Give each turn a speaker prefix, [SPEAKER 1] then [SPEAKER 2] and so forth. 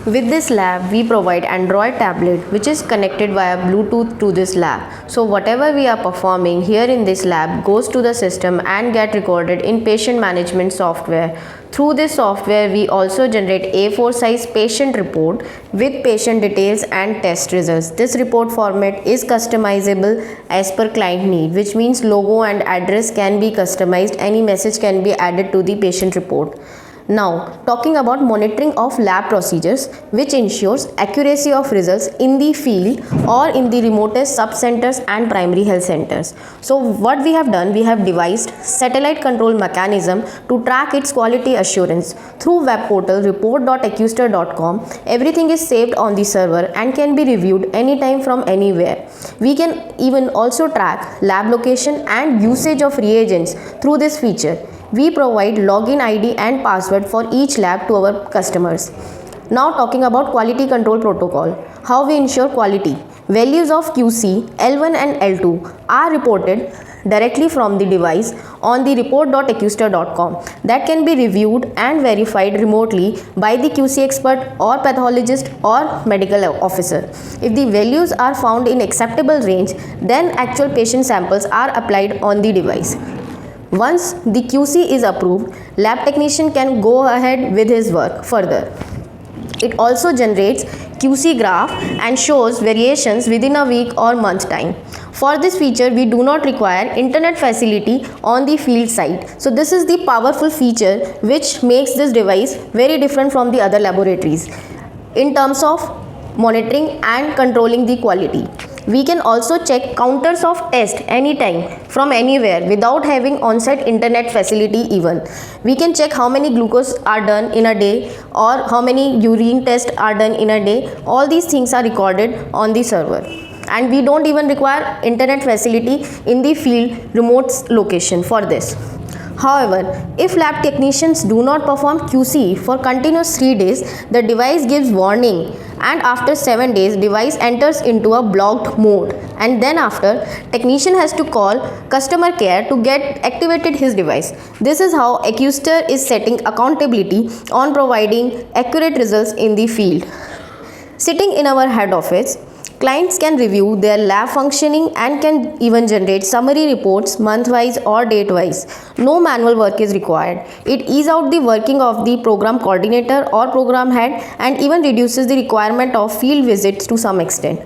[SPEAKER 1] With this lab, we provide Android tablet which is connected via Bluetooth to this lab. So whatever we are performing here in this lab goes to the system and get recorded in patient management software. Through this software, we also generate A4 size patient report with patient details and test results. This report format is customizable as per client need, which means logo and address can be customized. Any message can be added to the patient report. Now, talking about monitoring of lab procedures, which ensures accuracy of results in the field or in the remotest sub-centers and primary health centers. So, what we have done, we have devised satellite control mechanism to track its quality assurance. Through web portal report.accuster.com, everything is saved on the server and can be reviewed anytime from anywhere. We can even also track lab location and usage of reagents through this feature. We provide login ID and password for each lab to our customers. Now talking about quality control protocol. How we ensure quality. Values of QC, L1 and L2 are reported directly from the device on the report.accuster.com that can be reviewed and verified remotely by the QC expert or pathologist or medical officer. If the values are found in acceptable range, then actual patient samples are applied on the device. Once the QC is approved, lab technician can go ahead with his work further. It also generates QC graph and shows variations within a week or month time. For this feature, we do not require internet facility on the field site. So this is the powerful feature which makes this device very different from the other laboratories in terms of monitoring and controlling the quality. We can also check counters of test anytime from anywhere without having on-site internet facility even. We can check how many glucose are done in a day or how many urine tests are done in a day. All these things are recorded on the server. And we don't even require internet facility in the field remote location for this. However, if lab technicians do not perform QC for continuous 3 days, the device gives warning, and after 7 days, device enters into a blocked mode, and then after, technician has to call customer care to get activated his device. This is how Accuster is setting accountability on providing accurate results in the field. Sitting in our head office, clients can review their lab functioning and can even generate summary reports month-wise or date-wise. No manual work is required. It eases out the working of the program coordinator or program head and even reduces the requirement of field visits to some extent.